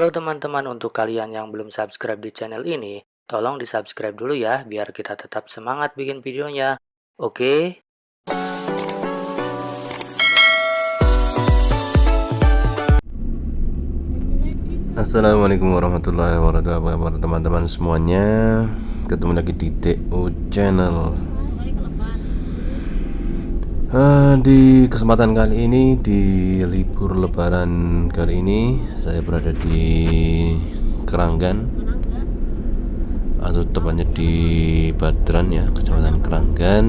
Halo teman-teman, untuk kalian yang belum subscribe di channel ini, tolong di subscribe dulu ya, biar kita tetap semangat bikin videonya. Oke? Assalamualaikum warahmatullahi wabarakatuh teman-teman semuanya. Ketemu lagi di TO Channel. Di kesempatan kali ini, di libur lebaran kali ini, saya berada di Keranggan, atau tepatnya di Badran ya, Kecamatan Keranggan,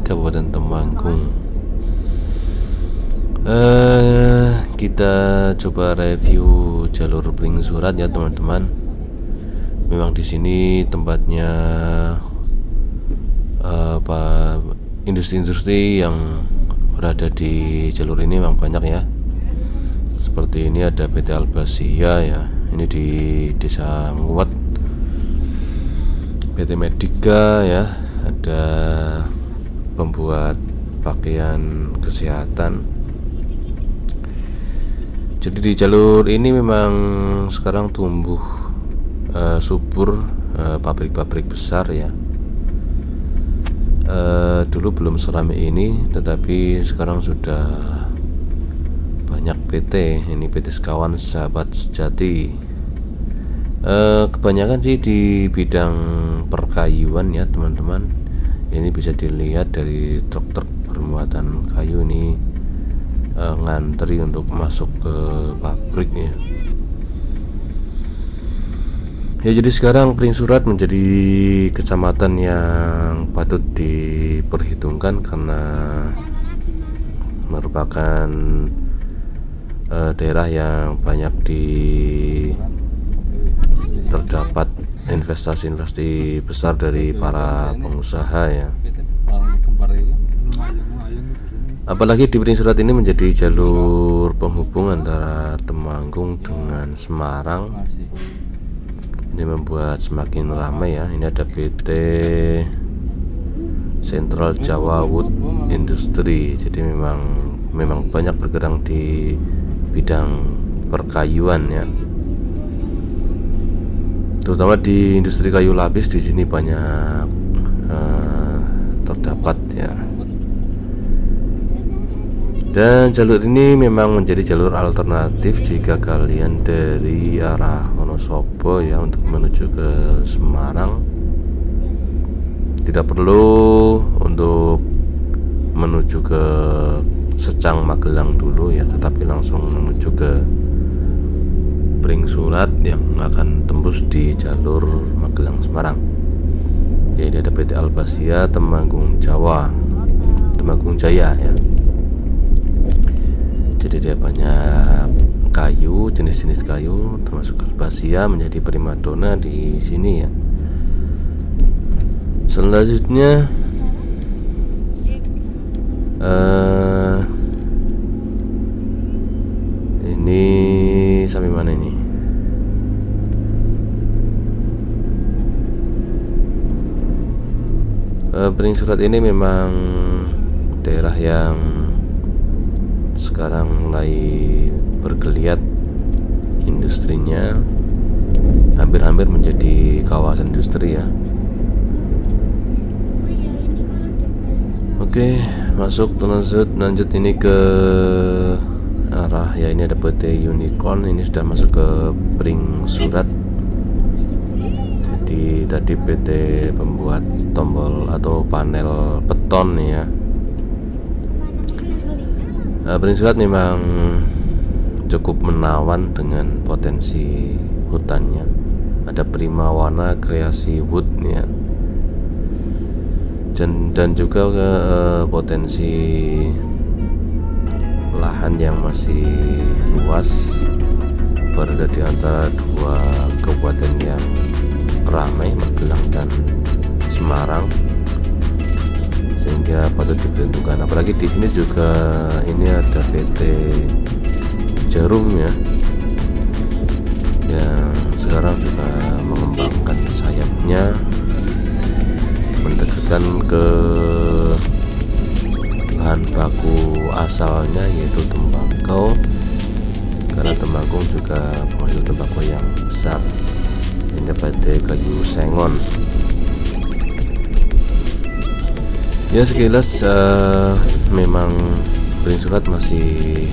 Kabupaten Temanggung. Kita coba review jalur Pring Surat ya teman-teman. Memang di sini tempatnya industri-industri yang berada di jalur ini memang banyak ya. Seperti ini ada PT Albasia ya, ini di Desa Nguwat. PT Medika ya, ada pembuat pakaian kesehatan. Jadi di jalur ini memang sekarang tumbuh subur pabrik-pabrik besar ya. Dulu belum seramai ini, tetapi sekarang sudah banyak PT. Ini PT Sekawan Sahabat Sejati. Kebanyakan sih di bidang perkayuan ya teman-teman. Ini bisa dilihat dari truk-truk bermuatan kayu ini ngantri untuk masuk ke pabrik ya. Ya, jadi sekarang Pring Surat menjadi kecamatan yang patut diperhitungkan karena merupakan daerah yang banyak terdapat investasi besar dari para pengusaha ya. Apalagi di Pring Surat ini menjadi jalur penghubung antara Temanggung dengan Semarang. Ini membuat semakin ramai ya. Ini ada PT Sentral Jawa Wood Industry. Jadi memang banyak bergerak di bidang perkayuan ya. Terutama di industri kayu lapis di sini banyak terdapat ya. Dan jalur ini memang menjadi jalur alternatif jika kalian dari arah Wonosobo ya untuk menuju ke Semarang. Tidak perlu untuk menuju ke Secang Magelang dulu ya, tetapi langsung menuju ke Pring Surat yang akan tembus di jalur Magelang Semarang. Jadi ada PT Albasia Temanggung Jaya ya. Jadi dia banyak kayu, jenis-jenis kayu, termasuk Albasia menjadi primadona di sini ya. Selanjutnya ini sampai mana ini? Pring Surat ini memang daerah yang sekarang mulai bergeliat industrinya, hampir-hampir menjadi kawasan industri ya. Oke, masuk lanjut ini ke arah ya, ini ada PT Unicorn, ini sudah masuk ke Pring Surat. Jadi tadi PT pembuat tombol atau panel beton ya. Pring Surat memang cukup menawan dengan potensi hutannya. Ada Primawana Kreasi Wood ya. Dan juga potensi lahan yang masih luas, berada di antara dua kabupaten yang ramai, Magelang dan Semarang, sehingga patut diperhitungkan. Apalagi di sini juga ini ada PT Jarum ya, yang sekarang juga mengembangkan sayapnya, mendekatkan ke bahan baku asalnya yaitu tembakau, karena Kota Temanggung juga penghasil tembakau yang besar. Ini PT Kayu Sengon. Ya sekilas memang Bering Surat masih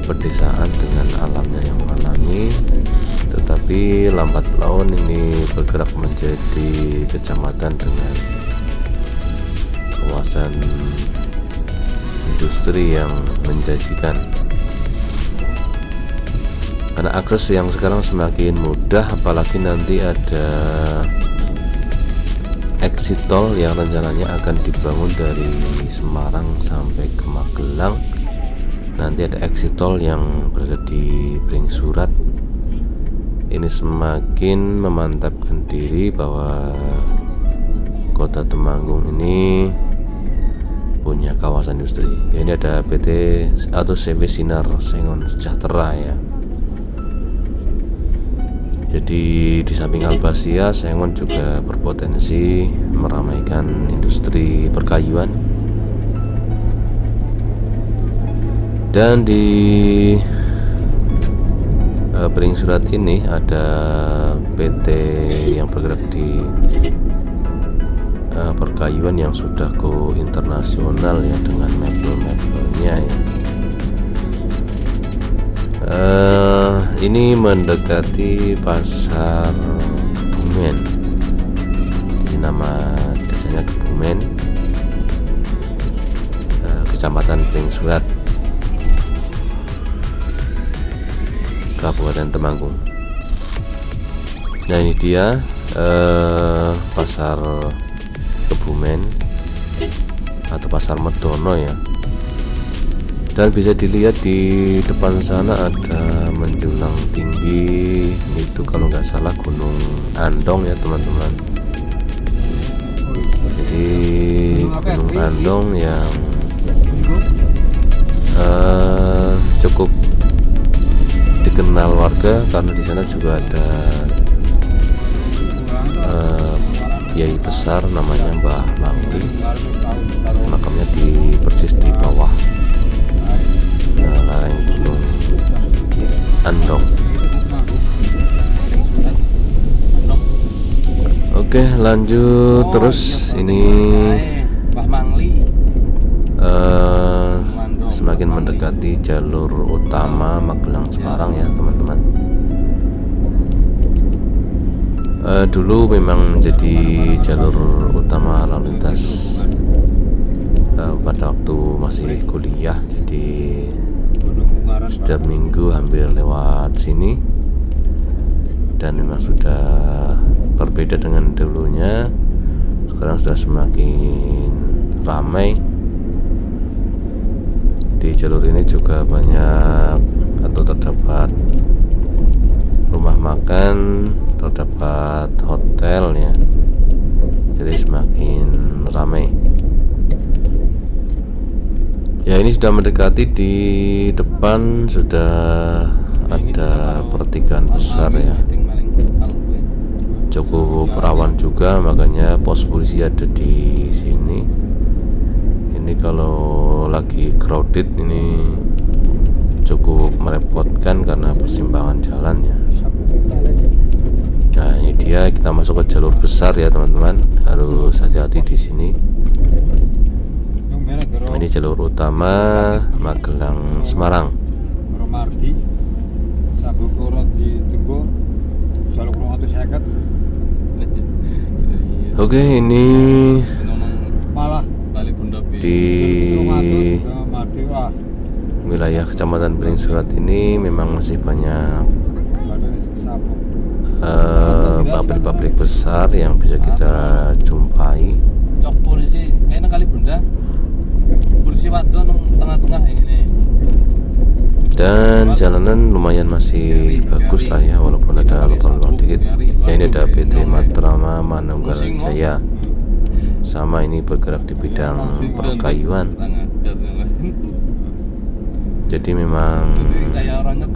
berdesaan dengan alamnya yang alami, tetapi lambat laun ini bergerak menjadi kecamatan dengan kawasan industri yang menjanjikan, karena akses yang sekarang semakin mudah, apalagi nanti ada exit tol yang rencananya akan dibangun dari Semarang sampai ke Magelang. Nanti ada exit tol yang berada di Bering Surat. Ini semakin memantapkan diri bahwa Kota Temanggung ini punya kawasan industri. Ya, ini ada PT atau CV Sinar Sengon Sejahtera ya. Jadi di samping Albasia, Sengon juga berpotensi meramaikan industri perkayuan. Dan di Bering Surat ini ada PT yang bergerak di perkayuan yang sudah go internasional ya, dengan mebel-mebelnya ya. Ini mendekati pasar Kebumen. Jadi nama desanya Kebumen, Kecamatan Bering Surat, Kabupaten Temanggung. Nah ini dia pasar Kebumen atau pasar Medono ya. Dan bisa dilihat di depan sana ada menjulang tinggi, itu kalau nggak salah Gunung Andong ya teman-teman. Jadi Gunung Andong yang cukup dikenal warga karena di sana juga ada kiai besar namanya Mbah Mangli, makamnya di persis di bawah lereng Gunung Andong. Oke, lanjut terus. Ini semakin mendekati jalur utama Magelang Semarang ya teman-teman. Dulu memang menjadi jalur utama lalu lintas pada waktu masih kuliah, jadi setiap minggu hampir lewat sini. Dan memang sudah berbeda dengan dulunya, sekarang sudah semakin ramai. Di jalur ini juga banyak atau terdapat rumah makan, terdapat hotel ya, jadi semakin ramai. Ya ini sudah mendekati, di depan sudah ada pertigaan besar ya, cukup rawan juga, makanya pos polisi ada di sini. Ini kalau lagi crowded ini cukup merepotkan karena persimpangan jalan ya. Nah ini dia, kita masuk ke jalur besar ya teman-teman, harus hati-hati di sini. Ini jalur utama Magelang Semarang. Oke, ini di wilayah Kecamatan Bering Surat ini memang masih banyak pabrik-pabrik besar yang bisa kita jumpai. Cok polisi kayaknya kali bunda polisi wadon tengah-tengah ini. Dan jalanan lumayan masih bagus lah ya, walaupun ada lubang-lubang dikit ya. Ini ada PT Matrama Manunggal Jaya, sama ini bergerak di bidang perkayuan. Jadi memang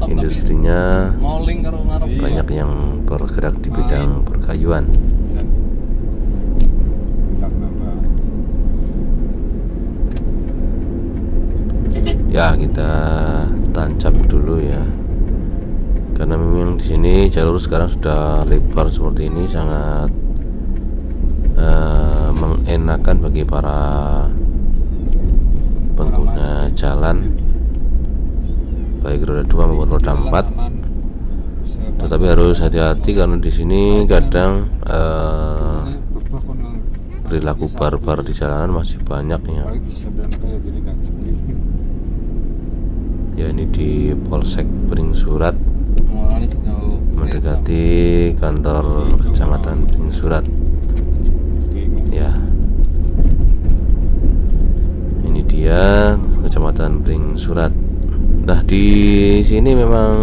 industrinya banyak yang bergerak di bidang perkayuan. Ya kita tancap dulu ya karena memang di sini jalur sekarang sudah lebar seperti ini, sangat mengenakan bagi para pengguna jalan baik roda 2 maupun roda 4. Tetapi harus hati-hati karena di sini kadang perilaku barbar di jalanan masih banyak ya. Ya, ini di Polsek Pring Surat, mendekati kantor Kecamatan Pring Surat. Ya, ini dia Kecamatan Pring Surat. Nah, di sini memang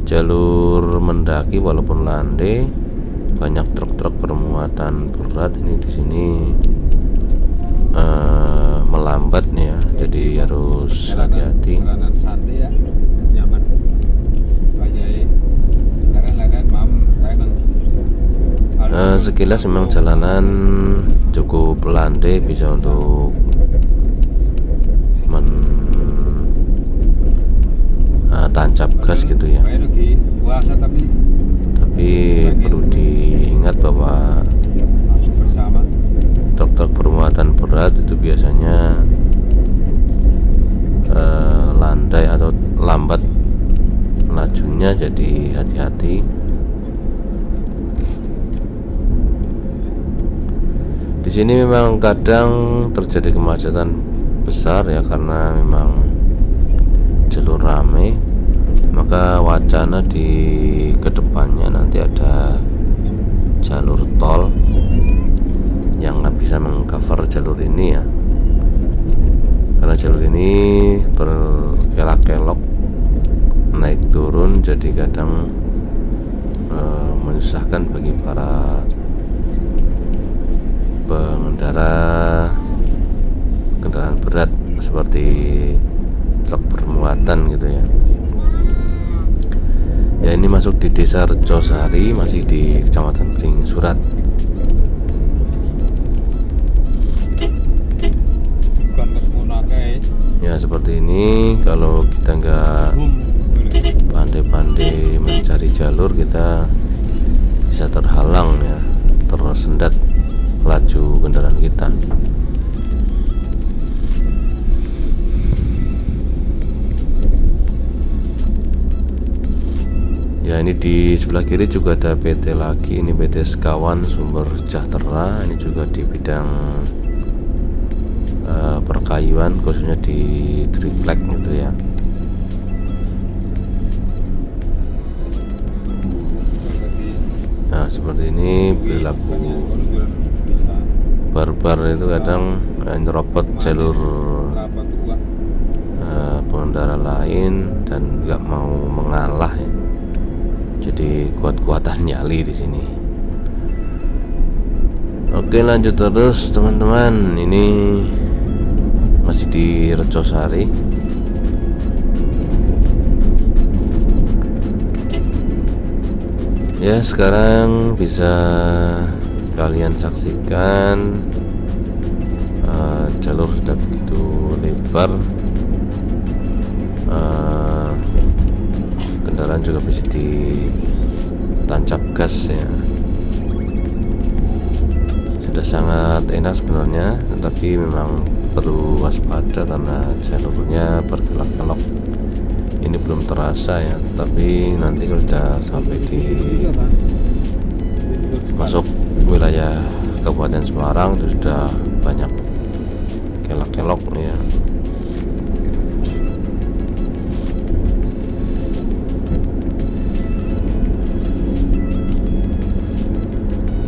jalur mendaki walaupun landai, banyak truk-truk bermuatan berat ini di sini melambat nih ya, jadi harus hati-hati. Sekilas memang jalanan cukup landai, bisa untuk tancap gas gitu ya. Tapi perlu diingat bahwa truk-truk bermuatan berat itu biasanya landai atau lambat lajunya, jadi hati-hati. Di sini memang kadang terjadi kemacetan besar ya, karena memang jalur ramai. Maka wacana di kedepannya nanti ada jalur tol yang nggak bisa mengcover jalur ini ya, karena jalur ini berkelak-kelok naik turun, jadi kadang menyusahkan bagi para pengendara kendaraan berat seperti truk bermuatan gitu ya. Ya, ini masuk di Desa Recosari, masih di Kecamatan Pring Surat. Ya, seperti ini. Kalau kita nggak pandai-pandai mencari jalur, kita bisa terhalang ya, tersendat laju kendaraan kita. Ya, ini di sebelah kiri juga ada PT lagi, ini PT Sekawan Sumber Sejahtera. Ini juga di bidang perkayuan, khususnya di triplek gitu ya. Nah, seperti ini perilaku barbar itu kadang nyerobot jalur pengendara lain dan nggak mau mengalah ya. Jadi kuat-kuatan nyali di sini. Oke, lanjut terus teman-teman. Ini masih di Recosari. Ya, sekarang bisa kalian saksikan jalur sudah begitu lebar. Kendaraan juga bisa ditancap gas ya. Sudah sangat enak sebenarnya, tetapi memang perlu waspada karena jalurnya berkelok-kelok. Ini belum terasa ya, tapi nanti kalau sudah sampai di masuk wilayah Kabupaten Semarang itu sudah banyak kelok-kelok ya.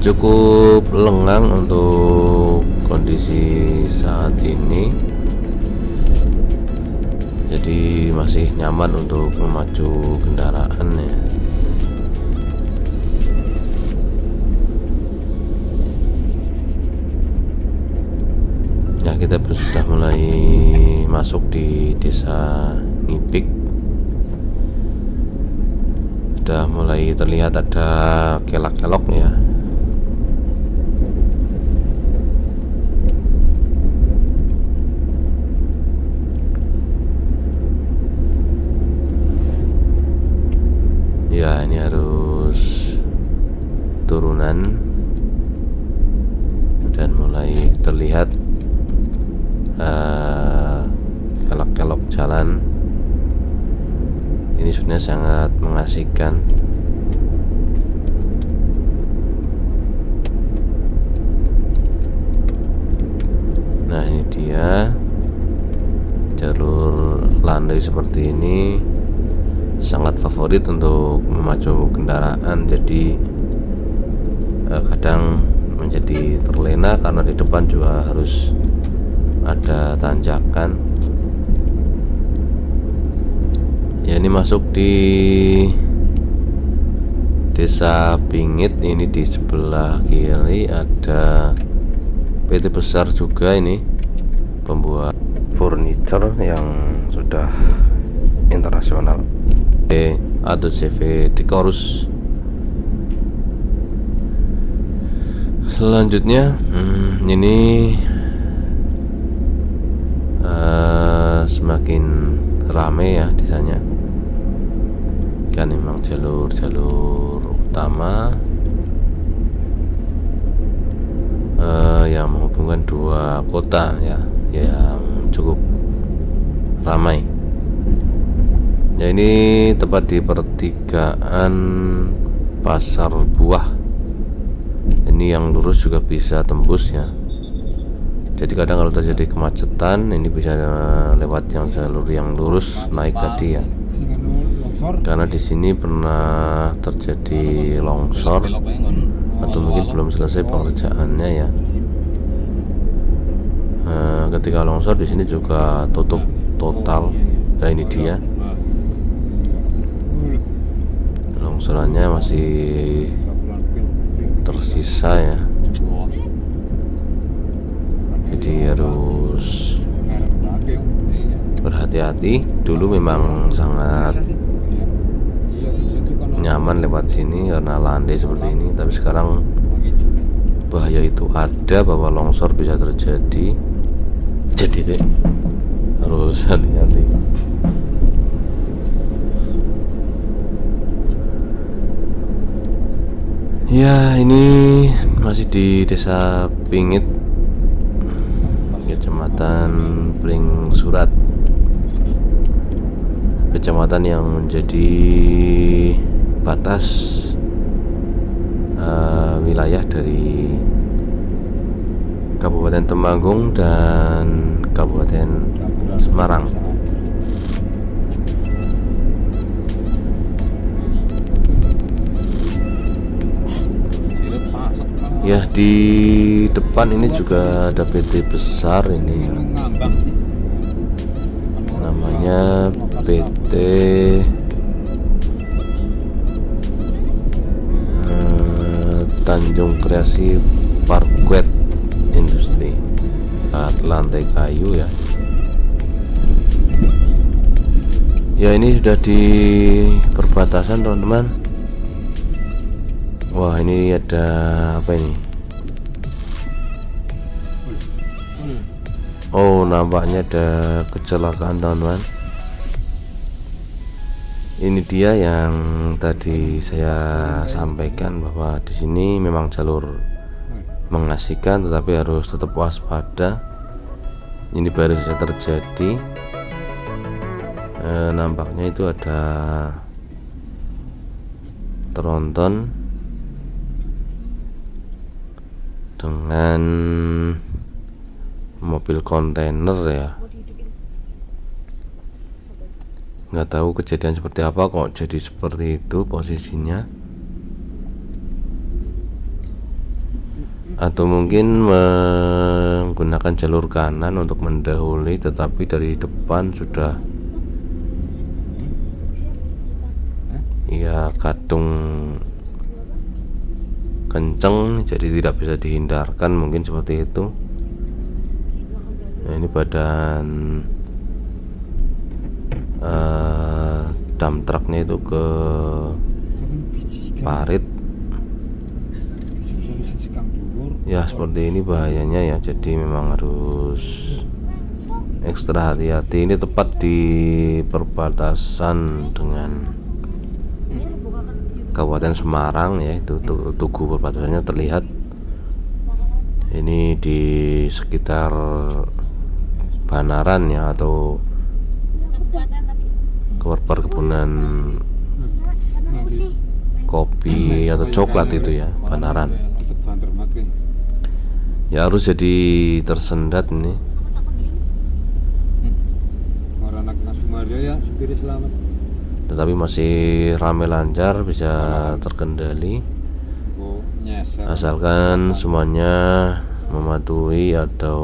Cukup lengang untuk kondisi saat ini, jadi masih nyaman untuk memacu kendaraan ya. Ya, kita sudah mulai masuk di Desa Ngipik. Sudah mulai terlihat ada kelak-kelok ya. jalan dan mulai terlihat kelok-kelok jalan. Ini sebenarnya sangat mengasihkan. Nah, ini dia jalur landai seperti ini, sangat favorit untuk memacu kendaraan. Jadi kadang menjadi terlena karena di depan juga harus ada tanjakan. Ya, ini masuk di Desa Bingit. Ini di sebelah kiri ada PT besar juga, ini pembuat furniture yang sudah internasional, atau CV Decorus. Selanjutnya ini semakin rame ya desanya, kan memang jalur utama yang menghubungkan dua kota ya, yang cukup ramai. Ya, ini tepat di pertigaan Pasar Buah. Ini yang lurus juga bisa tembus ya. Jadi kadang kalau terjadi kemacetan, ini bisa lewat yang jalur yang lurus naik tadi ya. Karena di sini pernah terjadi longsor atau mungkin belum selesai pengerjaannya ya. Ketika longsor di sini juga tutup total. Nah, ini dia longsorannya masih tersisa ya. Jadi harus berhati-hati. Dulu memang sangat nyaman lewat sini karena landai seperti ini, tapi sekarang bahaya itu ada, bahwa longsor bisa terjadi. Jadi harus hati-hati. Ya, ini masih di Desa Bingit, Kecamatan Pring Surat, kecamatan yang menjadi batas wilayah dari Kabupaten Temanggung dan Kabupaten Semarang. Ya, di depan ini juga ada PT besar ini ya. Namanya PT Tanjung Kreasi Parkwet Industri, lantai kayu ya. Ya, ini sudah di perbatasan teman-teman. Wah, ini ada apa ini? Oh, nampaknya ada kecelakaan teman-teman. Ini dia yang tadi saya sampaikan, bahwa di sini memang jalur mengasihkan, tetapi harus tetap waspada. Ini baru saja terjadi. Nampaknya itu ada tronton dengan mobil kontainer ya. Nggak tahu kejadian seperti apa kok jadi seperti itu posisinya, atau mungkin menggunakan jalur kanan untuk mendahului, tetapi dari depan sudah ya kadung kenceng, jadi tidak bisa dihindarkan, mungkin seperti itu. Nah, ini badan dump truknya itu ke parit ya, seperti ini bahayanya ya. Jadi memang harus ekstra hati-hati. Ini tepat di perbatasan dengan Kabupaten Semarang ya, itu tugu perbatasannya terlihat. Ini di sekitar Banaran ya, atau perkebunan kopi atau coklat itu ya, Banaran. Ya harus jadi tersendat nih. Tetapi masih ramai lancar, bisa terkendali asalkan semuanya mematuhi atau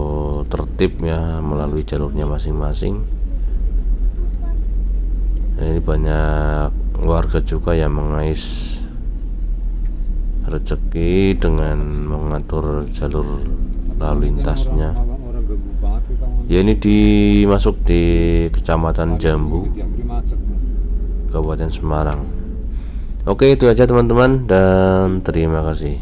tertib ya melalui jalurnya masing-masing. Nah, ini banyak warga juga yang mengais rezeki dengan mengatur jalur lalu lintasnya. Ya ini dimasuk di Kecamatan Jambu, Kabupaten Semarang. Oke, itu aja teman-teman, dan terima kasih.